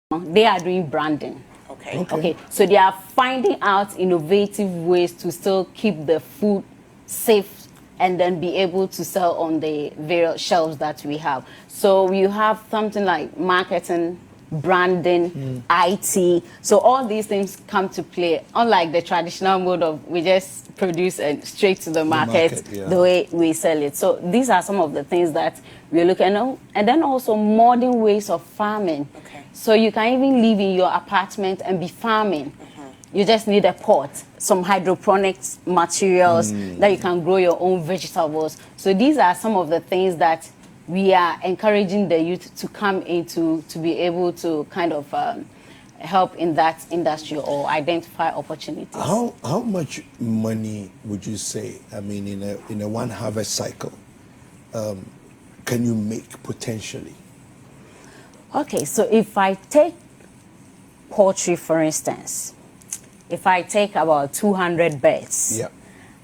they are doing branding. Okay. So they are finding out innovative ways to still keep the food safe and then be able to sell on the various shelves that we have. So you have something like marketing, branding, IT. So all these things come to play, unlike the traditional mode of we just produce and straight to the market, the way we sell it. So these are some of the things that we're looking at. And then also modern ways of farming. So you can even live in your apartment and be farming. You just need a pot, some hydroponics materials that you can grow your own vegetables. So these are some of the things that we are encouraging the youth to come into, to be able to kind of help in that industry or identify opportunities. How much money would you say, I mean, in a one harvest cycle, can you make potentially? Okay, so if I take poultry, for instance, if I take about 200 birds,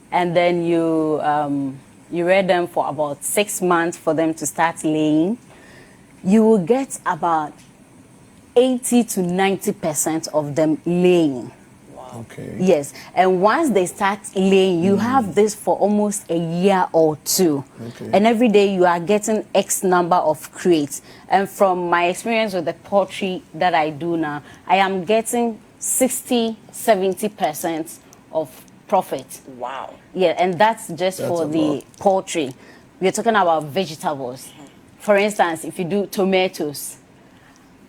and then you rear them for about 6 months for them to start laying, you will get about 80 to 90% of them laying. Okay. Yes, and once they start laying, you have this for almost a year or two. And every day you are getting X number of crates. And from my experience with the poultry that I do now, I am getting 60–70% of profit. Wow. Yeah, and that's for the poultry. We're talking about vegetables. For instance, if you do tomatoes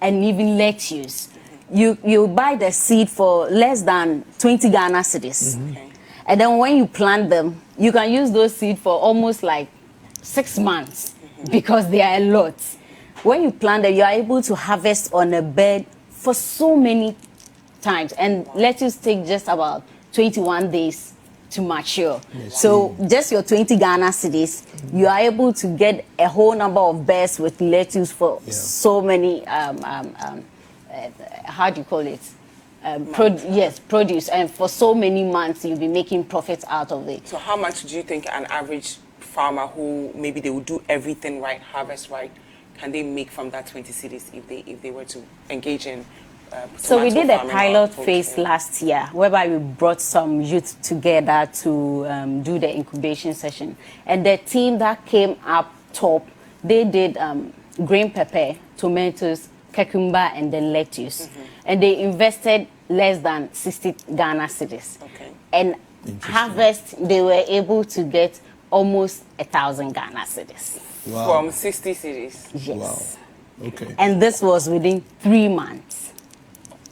and even lettuce, you buy the seed for less than 20 Ghana cedis. And then when you plant them, you can use those seeds for almost like 6 months because they are a lot. When you plant them, you are able to harvest on a bed for so many times. And lettuce take just about 21 days to mature. So just your 20 Ghana cedis, you are able to get a whole number of beds with lettuce for so many how do you call it? Produce, and for so many months you'll be making profits out of it. So how much do you think an average farmer who maybe they would do everything right, harvest right, can they make from that 20 cedis if they were to engage in so we did a pilot phase last year whereby we brought some youth together to do the incubation session, and the team that came up top, they did green pepper, tomatoes, cucumber, and then lettuce, and they invested less than 60 Ghana cedis. And harvest, they were able to get almost 1,000 Ghana cedis. From 60 cedis. Yes. Wow. Okay. And this was within 3 months.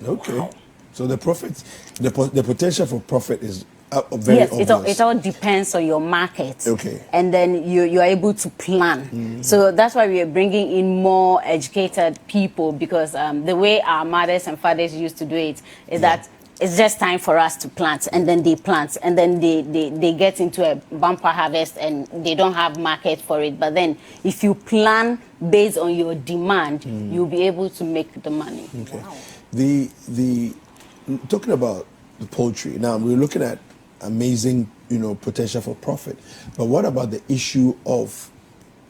Okay. Wow. So the profit, the potential for profit is very obvious. It all depends on your market. Okay. And then you are able to plan. So that's why we are bringing in more educated people, because the way our mothers and fathers used to do it is that it's just time for us to plant, and then they plant, and then they get into a bumper harvest and they don't have market for it. But then if you plan based on your demand, you'll be able to make the money. Okay. Wow. Talking about the poultry, now we're looking at amazing, potential for profit. But what about the issue of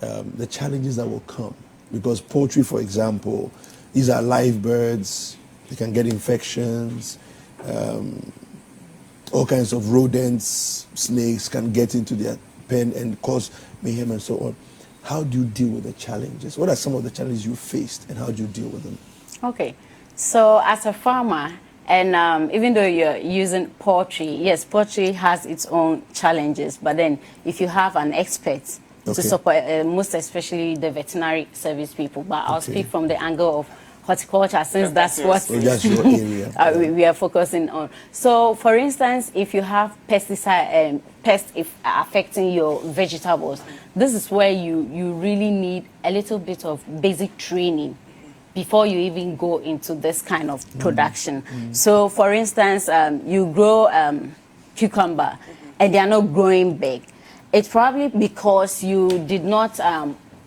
the challenges that will come? Because poultry, for example, these are live birds. They can get infections. All kinds of rodents, snakes can get into their pen and cause mayhem and so on. How do you deal with the challenges? What are some of the challenges you faced, and how do you deal with them? Okay. So as a farmer, and even though you're using poultry, yes, poultry has its own challenges. But then if you have an expert to support, most especially the veterinary service people, but I'll speak from the angle of horticulture, since that's what that's your area. we are focusing on. So for instance, if you have pesticide pests affecting your vegetables, this is where you really need a little bit of basic training before you even go into this kind of production. So for instance, you grow cucumber and they are not growing big. It's probably because you did not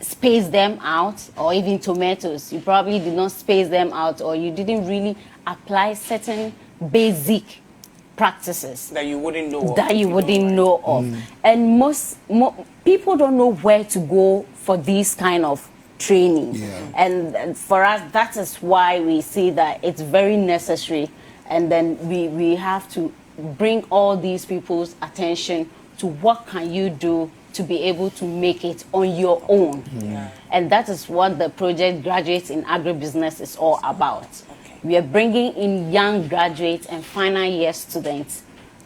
space them out, or even tomatoes, you probably did not space them out, or you didn't really apply certain basic practices that you wouldn't know of. And most people don't know where to go for these kind of training. Yeah. And for us, that is why we see that it's very necessary. And then we have to bring all these people's attention to what can you do to be able to make it on your own. Yeah. And that is what the project Graduates in Agribusiness is all about. Okay. We are bringing in young graduates and final year students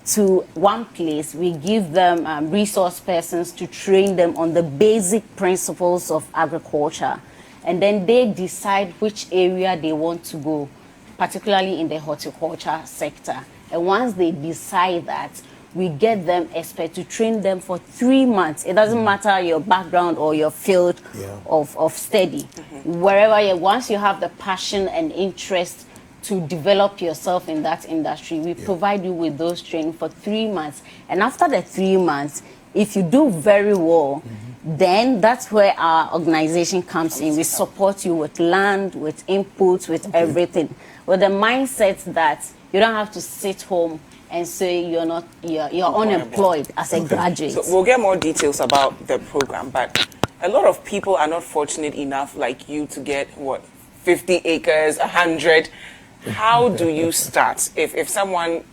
to one place. We give them resource persons to train them on the basic principles of agriculture. And then they decide which area they want to go, particularly in the horticulture sector. And once they decide that, we get them experts to train them for 3 months. It doesn't matter your background or your field of study. Wherever once you have the passion and interest to develop yourself in that industry, we provide you with those training for 3 months. And after the 3 months, if you do very well, then that's where our organization comes in. We support you with land, with inputs, with everything. With the mindset that you don't have to sit home and say you're unemployed as a graduate. So we'll get more details about the program, but a lot of people are not fortunate enough like you to get 50 acres, 100. How do you start? If someone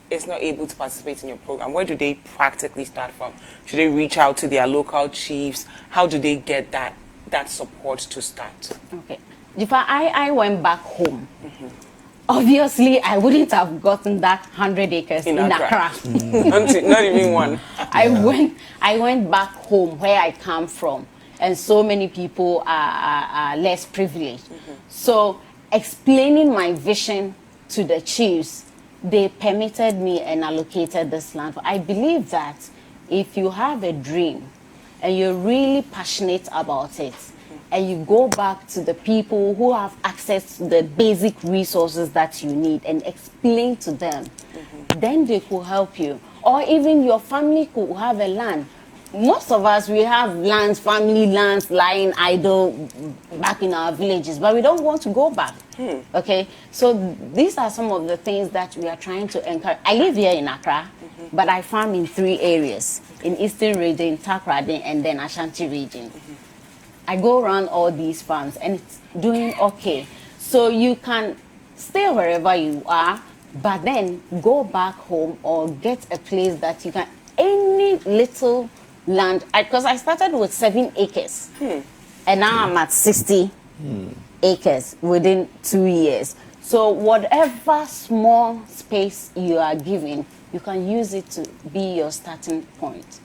is not able to participate in your program, where do they practically start from? Should they reach out to their local chiefs? How do they get that support to start? Okay. If I went back home, obviously I wouldn't have gotten that 100 acres in Accra. Not even one. I went back home where I come from, and so many people are less privileged. So explaining my vision to the chiefs, they permitted me and allocated this land. I believe that if you have a dream and you're really passionate about it, and you go back to the people who have access to the basic resources that you need and explain to them, then they could help you. Or even your family could have a land. Most of us, we have lands, family lands lying idle back in our villages, but we don't want to go back. Okay, so these are some of the things that we are trying to encourage. I live here in Accra, but I farm in 3 areas, in Eastern region, Takoradi, and then Ashanti region. I go around all these farms and it's doing okay. So you can stay wherever you are, but then go back home or get a place that you can, any little land, because I started with 7 acres and now I'm at 60 acres within 2 years. So whatever small space you are given, you can use it to be your starting point.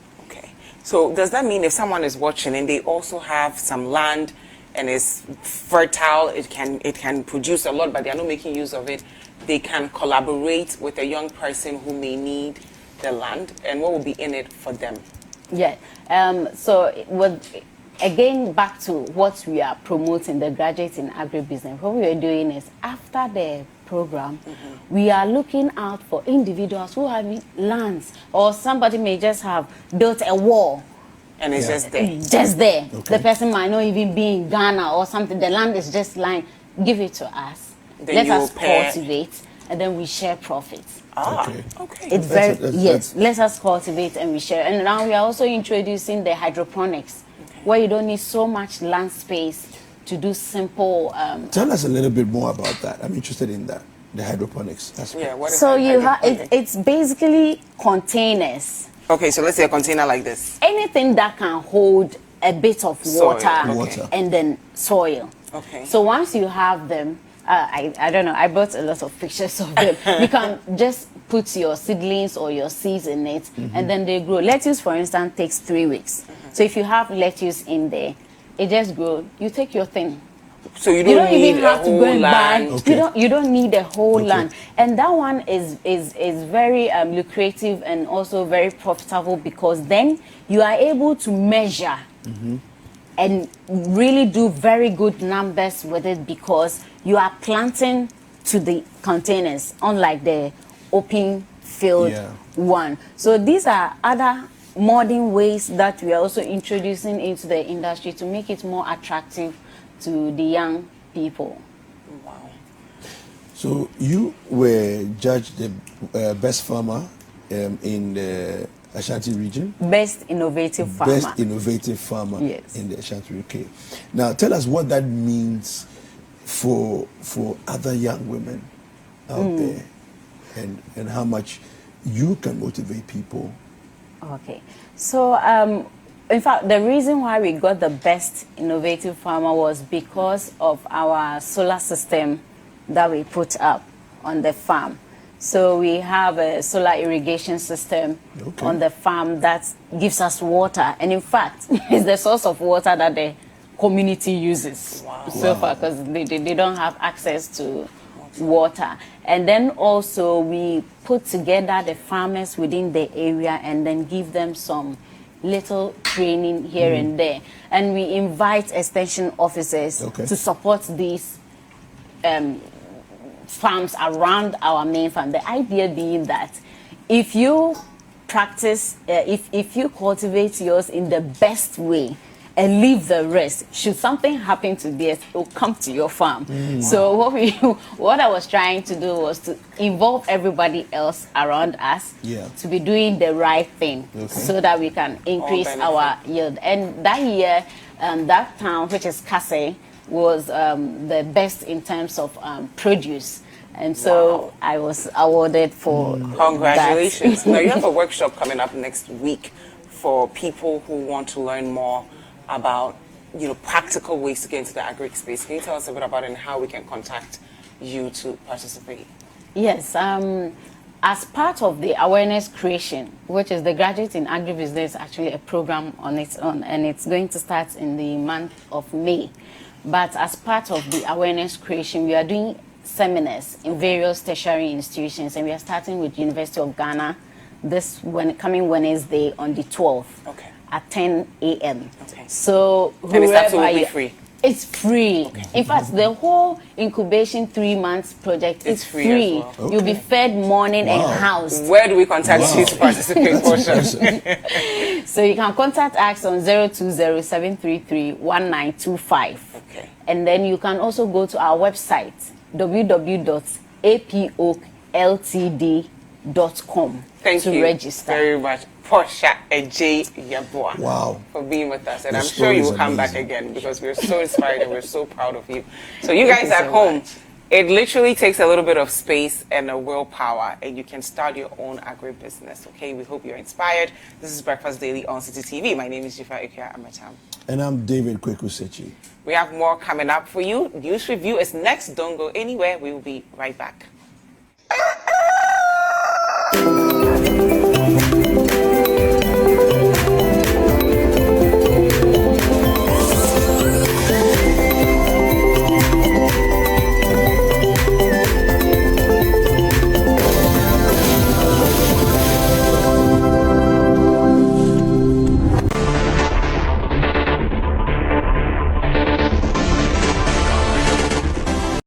So does that mean if someone is watching and they also have some land and is fertile, it can produce a lot, but they are not making use of it, they can collaborate with a young person who may need the land, and what will be in it for them? Yeah. Again, back to what we are promoting, the Graduates in Agribusiness, what we are doing is after the program, we are looking out for individuals who have lands, or somebody may just have built a wall and it's just there. Just there. Okay. The person might not even be in Ghana or something. The land is just lying. Give it to us. Then let us cultivate, and then we share profits. Okay. It's yes. Let us cultivate and we share. And now we are also introducing the hydroponics, where you don't need so much land space to do simple. Tell us a little bit more about that. I'm interested in that, the hydroponics aspect. Yeah, what is so you have it's basically containers. Okay, so let's say a container like this. Anything that can hold a bit of water and then soil. Okay. So once you have them, I don't know, I brought a lot of pictures of them. You can just put your seedlings or your seeds in it, and then they grow. Lettuce, for instance, takes 3 weeks. So if you have lettuce in there, it just grows. You take your thing. So you don't need even have to go and buy. Okay. You don't need a whole land, and that one is very lucrative and also very profitable, because then you are able to measure and really do very good numbers with it, because you are planting to the containers, unlike the open field one. So these are other modern ways that we are also introducing into the industry to make it more attractive to the young people. Wow. So you were judged the best farmer in the Ashanti region? Best innovative farmer. Best innovative farmer Yes. in the Ashanti. Okay. Now, tell us what that means for other young women out there, and how much you can motivate people. Okay. So, in fact, the reason why we got the best innovative farmer was because of our solar system that we put up on the farm. So we have a solar irrigation system on the farm that gives us water. And in fact, it's the source of water that the community uses so far, because they don't have access to water. And then also we put together the farmers within the area and then give them some little training here and there. And we invite extension officers to support these farms around our main farm. The idea being that if you practice, if you cultivate yours in the best way and leave the rest, should something happen to this, it will come to your farm. So what I was trying to do was to involve everybody else around us to be doing the right thing so that we can increase our yield. And that year, that town, which is Kase, was the best in terms of produce. And so I was awarded for Congratulations. that. Now, you have a workshop coming up next week for people who want to learn more about, practical ways to get into the agri space. Can you tell us a bit about it and how we can contact you to participate? Yes. As part of the awareness creation, which is the Graduate in Agribusiness, actually a program on its own, and it's going to start in the month of May. But as part of the awareness creation, we are doing seminars in various tertiary institutions, and we are starting with University of Ghana coming Wednesday on the 12th at 10 a.m. So and it's absolutely free. It's free. In fact, the whole incubation 3 months project is free. As well. You'll be fed morning and housed. Where do we contact you to participate, Portia? So you can contact us on 020-733-1925. And then you can also go to our website, www.apoakltd.com to register. Very much, Portia Agyei Yeboah. Wow. For being with us. And The I'm sure you will come amazing. back again because we're so inspired and we're so proud of you. So you guys at home, it literally takes a little bit of space and a willpower, and you can start your own agribusiness. Okay, we hope you're inspired. This is Breakfast Daily on CITI TV. My name is Jifa Ikuya Amatam. And I'm David Kwekusechi. We have more coming up for you. News review is next. Don't go anywhere. We will be right back.